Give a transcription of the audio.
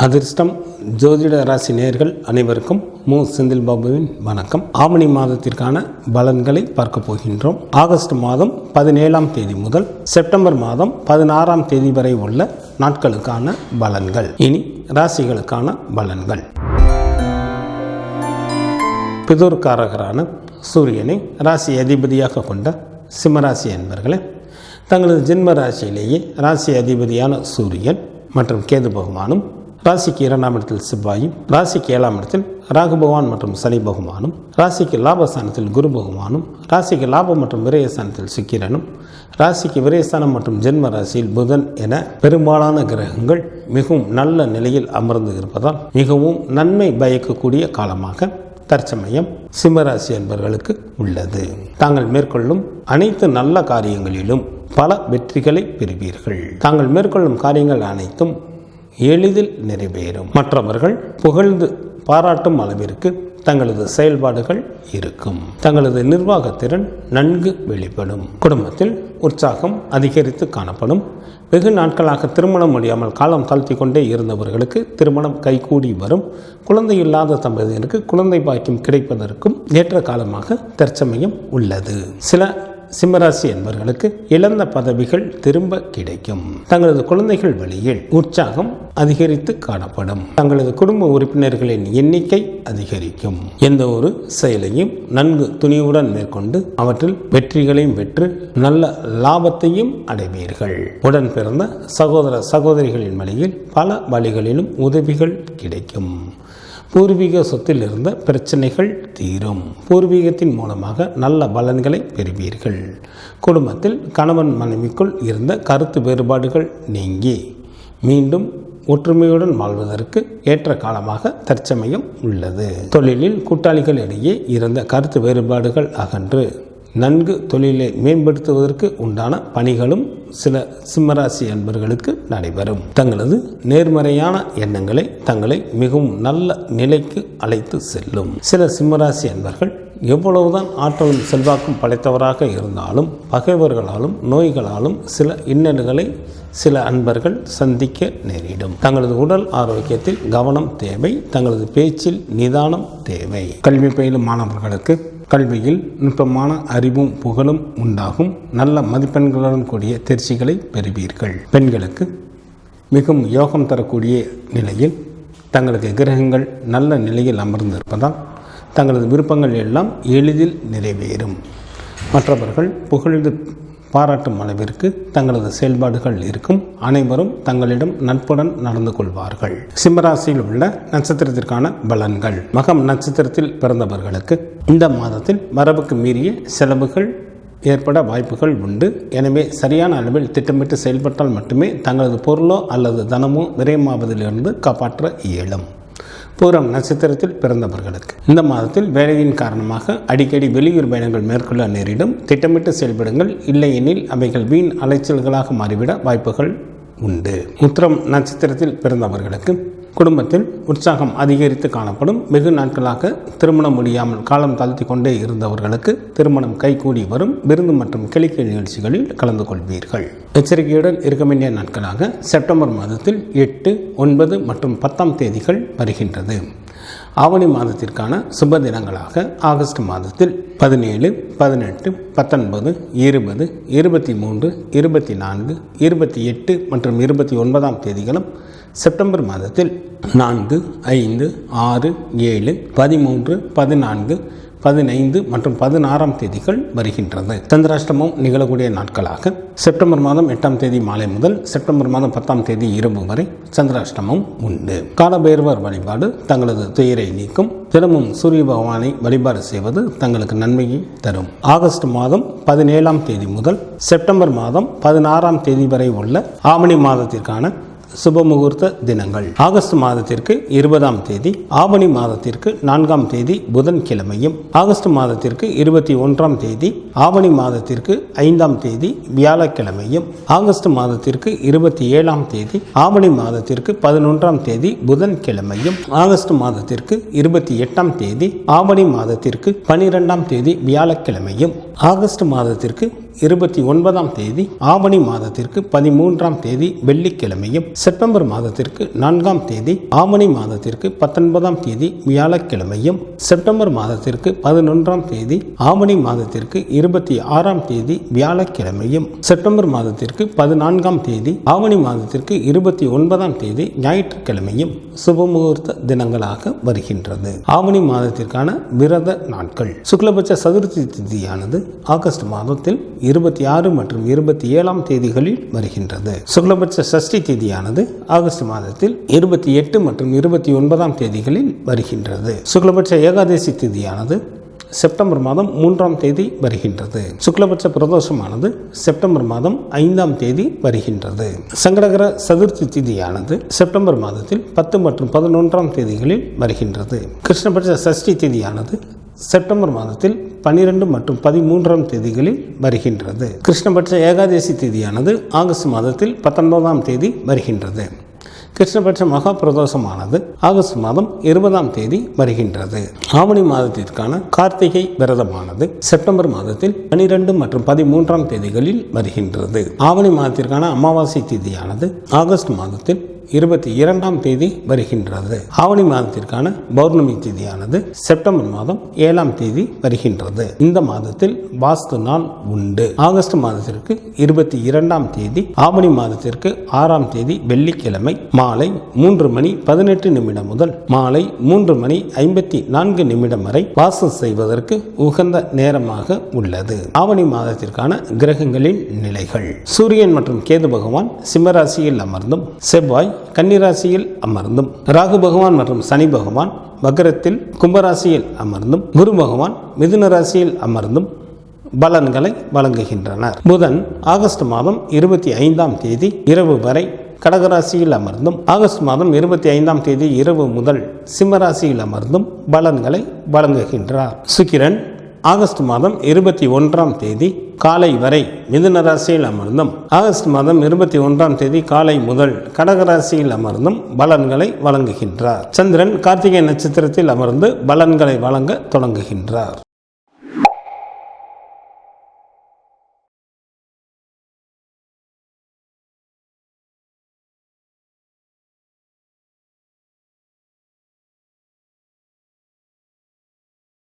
அதிர்ஷ்டம் ஜோதிட ராசி நேயர்கள் அனைவருக்கும் மு செந்தில் பாபுவின் வணக்கம். ஆவணி மாதத்திற்கான பலன்களை பார்க்க போகின்றோம். ஆகஸ்ட் மாதம் 17ஆம் தேதி முதல் செப்டம்பர் மாதம் 16ஆம் தேதி வரை உள்ள நாட்களுக்கான பலன்கள். இனி ராசிகளுக்கான பலன்கள். பிதுர்காரகரான சூரியனை ராசி அதிபதியாக கொண்ட சிம்மராசி என்பர்களே, தங்களது ஜென்ம ராசியிலேயே ராசி அதிபதியான சூரியன் மற்றும் கேது பகவானும், ராசிக்கு 2ஆம் இடத்தில் செவ்வாயும், ராசிக்கு 7ஆம் இடத்தில் ராகு பகவான் மற்றும் சனி பகவானும், ராசிக்கு லாபஸ்தானத்தில் குரு பகவானும், ராசிக்கு லாபம் மற்றும் விரயஸ்தானத்தில் சுக்கிரனும், ராசிக்கு விரயஸ்தானம் மற்றும் ஜென்ம ராசியில் புதன் என பெரும்பாலான கிரகங்கள் மிகவும் நல்ல நிலையில் அமர்ந்து இருப்பதால் மிகவும் நன்மை பயக்கக்கூடிய காலமாக தற்சமயம் சிம்மராசி என்பவர்களுக்கு உள்ளது. தாங்கள் மேற்கொள்ளும் அனைத்து நல்ல காரியங்களிலும் பல வெற்றிகளை பெறுவீர்கள். தாங்கள் மேற்கொள்ளும் காரியங்கள் அனைத்தும் எளிதில் நிறைவேறும். மற்றவர்கள் புகழ்ந்து பாராட்டும் அளவிற்கு தங்களது செயல்பாடுகள் இருக்கும். தங்களது நிர்வாகத்திறன் நன்கு வெளிப்படும். குடும்பத்தில் உற்சாகம் அதிகரித்து காணப்படும். வெகு நாட்களாக திருமணம் முடியாமல் காலம் தாழ்த்தி கொண்டே இருந்தவர்களுக்கு திருமணம் கைகூடி வரும். குழந்தை இல்லாத தம்பதியினருக்கு குழந்தை பாக்கியம் கிடைப்பதற்கும் ஏற்ற காலமாக தற்சமயம் உள்ளது. சில சிம்மராசி என்பவர்களுக்கு இழந்த பதவிகள் திரும்ப கிடைக்கும். தங்களது குழந்தைகள் வழியில் உற்சாகம் அதிகரித்து காணப்படும். தங்களது குடும்ப உறுப்பினர்களின் எண்ணிக்கை அதிகரிக்கும். எந்த ஒரு செயலையும் நன்கு துணிவுடன் மேற்கொண்டு அவற்றில் வெற்றிகளையும் பெற்று நல்ல லாபத்தையும் அடைவீர்கள். உடன் பிறந்த சகோதர சகோதரிகளின் வழியில் பல வழிகளிலும் உதவிகள் கிடைக்கும். பூர்வீக சொத்தில் இருந்த பிரச்சனைகள் தீரும். பூர்வீகத்தின் மூலமாக நல்ல பலன்களை பெறுவீர்கள். குடும்பத்தில் கணவன் மனைவிக்குள் இருந்த கருத்து வேறுபாடுகள் நீங்கி மீண்டும் ஒற்றுமையுடன் வாழ்வதற்கு ஏற்ற காலமாக தற்சமயம் உள்ளது. தொழிலில் கூட்டாளிகளிடையே இருந்த கருத்து வேறுபாடுகள் அகன்று நன்கு தொழிலை மேம்படுத்துவதற்கு உண்டான பணிகளும் சில சிம்மராசி அன்பர்களுக்கு நடைபெறும். தங்களது நேர்மறையான எண்ணங்களை தங்களை மிகவும் நல்ல நிலைக்கு அழைத்து செல்லும். சில சிம்மராசி அன்பர்கள் எவ்வளவுதான் ஆற்றலும் செல்வாக்கும் படைத்தவராக இருந்தாலும் பகைவர்களாலும் நோய்களாலும் சில இன்னல்களை சில அன்பர்கள் சந்திக்க நேரிடும். தங்களது உடல் ஆரோக்கியத்தில் கவனம் தேவை. தங்களது பேச்சில் நிதானம் தேவை. கல்வி பயிலும் மாணவர்களுக்கு கல்வியில் நுட்பமான அறிவும் புகழும் உண்டாகும். நல்ல மதிப்பெண்களுடன் கூடிய தேர்ச்சிகளை பெறுவீர்கள். பெண்களுக்கு மிகவும் யோகம் தரக்கூடிய நிலையில் தங்களது கிரகங்கள் நல்ல நிலையில் அமர்ந்திருப்பதால் தங்களது விருப்பங்கள் எல்லாம் எளிதில் நிறைவேறும். மற்றவர்கள் புகழ்ந்து பாராட்டும் அளவிற்கு தங்களது செயல்பாடுகள் இருக்கும். அனைவரும் தங்களிடம் நட்புடன் நடந்து கொள்வார்கள். சிம்மராசியில் உள்ள நட்சத்திரத்திற்கான பலன்கள். மகம் நட்சத்திரத்தில் பிறந்தவர்களுக்கு இந்த மாதத்தில் வரவுக்கு மீறிய செலவுகள் ஏற்பட வாய்ப்புகள் உண்டு. எனவே சரியான அளவில் திட்டமிட்டு செயல்பட்டால் மட்டுமே தங்களது பொருளோ அல்லது தனமோ விரயமாவதிலிருந்து காப்பாற்ற இயலும். பூரம் நட்சத்திரத்தில் பிறந்தவர்களுக்கு இந்த மாதத்தில் வேலையின் காரணமாக அடிக்கடி வெளியூர் பயணங்கள் மேற்கொள்ள நேரிடும். திட்டமிட்டு செயல்படுங்கள். இல்லையெனில் அவைகள் வீண் அலைச்சல்களாக மாறிவிட வாய்ப்புகள் உண்டு. உத்திரம் நட்சத்திரத்தில் பிறந்தவர்களுக்கு குடும்பத்தில் உற்சாகம் அதிகரித்து காணப்படும். வெகு நாட்களாக திருமணம் முடியாமல் காலம் தாழ்த்தி கொண்டே இருந்தவர்களுக்கு திருமணம் கைகூடி வரும். விருந்து மற்றும் கிளிக்கை நிகழ்ச்சிகளில் கலந்து கொள்வீர்கள். எச்சரிக்கையுடன் இருக்க வேண்டிய நாட்களாக செப்டம்பர் மாதத்தில் 8, 9 மற்றும் 10ஆம் தேதிகள் வருகின்றது. ஆவணி மாதத்திற்கான சுப தினங்களாக ஆகஸ்ட் மாதத்தில் 17, 18, 19, 20, 23, 24, 28 மற்றும் 29ஆம் தேதிகளும், செப்டம்பர் மாதத்தில் 4, 5, 6, 7, 13, 14, 15 மற்றும் 16ஆம் தேதிகள் வருகின்றது. சந்திராஷ்டமம் நிகழக்கூடிய நாட்களாக செப்டம்பர் மாதம் 8ஆம் தேதி மாலை முதல் செப்டம்பர் மாதம் 10ஆம் தேதி இரவு வரை சந்திராஷ்டமம் உண்டு. காலபைரவர் வழிபாடு தங்களது துயரை நீக்கும். தினமும் சூரிய பகவானை வழிபாடு செய்வது தங்களுக்கு நன்மையை தரும். ஆகஸ்ட் மாதம் 17ஆம் தேதி முதல் செப்டம்பர் மாதம் 16ஆம் தேதி வரை உள்ள ஆவணி மாதத்திற்கான சுப முகூர்த்த தினங்கள். ஆகஸ்ட் மாதத்திற்கு 20ஆம் தேதி, ஆவணி மாதத்திற்கு 4ஆம் தேதி புதன்கிழமையும், ஆகஸ்ட் மாதத்திற்கு 21ஆம் தேதி, ஆவணி மாதத்திற்கு 5ஆம் தேதி வியாழக்கிழமையும், ஆகஸ்ட் மாதத்திற்கு 27ஆம் தேதி, ஆவணி மாதத்திற்கு 11ஆம் தேதி புதன்கிழமையும், ஆகஸ்ட் மாதத்திற்கு 28ஆம் தேதி, ஆவணி மாதத்திற்கு 12ஆம் தேதி வியாழக்கிழமையும், ஆகஸ்ட் மாதத்திற்கு 29ஆம் தேதி ஆவணி மாதத்திற்கு 13ஆம் தேதி வெள்ளிக்கிழமையும், செப்டம்பர் மாதத்திற்கு 4ஆம் தேதி ஆவணி மாதத்திற்கு 19ஆம் தேதி வியாழக்கிழமையும், செப்டம்பர் மாதத்திற்கு 11ஆம் தேதி ஆவணி மாதத்திற்கு 26ஆம் தேதி வியாழக்கிழமையும், செப்டம்பர் மாதத்திற்கு 14ஆம் தேதி ஆவணி மாதத்திற்கு 29ஆம் தேதி ஞாயிற்றுக்கிழமையும் சுபமுகூர்த்த தினங்களாக வருகின்றது. ஆவணி மாதத்திற்கான விரத நாட்கள். சுக்லபட்ச சதுர்த்தி திதியானது ஆகஸ்ட் மாதத்தில் 26 மற்றும் 27ஆம் தேதிகளில் வருகின்றது. சுக்லபட்ச சஷ்டி திதியானது ஆகஸ்ட் மாதத்தில் 28 மற்றும் 29ஆம் தேதிகளில் வருகின்றது. சுக்லபட்ச ஏகாதசி திதியானது செப்டம்பர் மாதம் 3ஆம் தேதி வருகின்றது. சுக்லபட்ச பிரதோஷமானது செப்டம்பர் மாதம் 5ஆம் தேதி வருகின்றது. சங்கடகர சதுர்த்தி திதியானது செப்டம்பர் மாதத்தில் 10 மற்றும் 11ஆம் தேதிகளில் வருகின்றது. கிருஷ்ணபட்ச சஷ்டி திதியானது செப்டம்பர் மாதத்தில் 12 மற்றும் 13ஆம் தேதிகளில் வருகின்றது. கிருஷ்ணபட்ச ஏகாதசி திதியானது ஆகஸ்ட் மாதத்தில் 19ஆம் தேதி வருகின்றது. கிருஷ்ணபட்ச மகா பிரதோஷமானது ஆகஸ்ட் மாதம் 20ஆம் தேதி வருகின்றது. ஆவணி மாதத்திற்கான கார்த்திகை விரதமானது செப்டம்பர் மாதத்தில் 12 மற்றும் 13ஆம் தேதிகளில் வருகின்றது. ஆவணி மாதத்திற்கான அமாவாசை திதியானது ஆகஸ்ட் மாதத்தில் 22ஆம் தேதி வருகின்றது. ஆவணி மாதத்திற்கான பௌர்ணமி திதியானது செப்டம்பர் மாதம் 7ஆம் தேதி வருகின்றது. இந்த மாதத்தில் வாஸ்து நாள் உண்டு. ஆகஸ்ட் மாதத்திற்கு 22ஆம் தேதி, ஆவணி மாதத்திற்கு 6ஆம் தேதி வெள்ளிக்கிழமை மாலை 3 மணி 18 நிமிடம் முதல் மாலை 3 மணி 54 நிமிடம் வரை வாசம் செய்வதற்கு உகந்த நேரமாக உள்ளது. ஆவணி மாதத்திற்கான கிரகங்களின் நிலைகள். சூரியன் மற்றும் கேது பகவான் சிம்மராசியில் அமர்ந்தும், செவ்வாய் கன்னிராசியில் அமர்ந்தும், ராகு பகவான் மற்றும் சனி பகவான் மகரத்தில் கும்பராசியில் அமர்ந்தும், குரு பகவான் மிதுன ராசியில் அமர்ந்தும் பலன்களை வழங்குகின்றனர். புதன் ஆகஸ்ட் மாதம் 25ஆம் தேதி இரவு வரை கடகராசியில் அமர்ந்தும், ஆகஸ்ட் மாதம் 25ஆம் தேதி இரவு முதல் சிம்மராசியில் அமர்ந்தும் பலன்களை வழங்குகின்றார். சுக்கிரன் ஆகஸ்ட் மாதம் 21ஆம் தேதி காலை வரை மிதுன ராசியில் அமர்ந்தும், ஆகஸ்ட் மாதம் 21ஆம் தேதி காலை முதல் கடகராசியில் அமர்ந்தும் பலன்களை வழங்குகின்றார். சந்திரன் கார்த்திகை நட்சத்திரத்தில் அமர்ந்து பலன்களை வழங்க தொடங்குகின்றார்.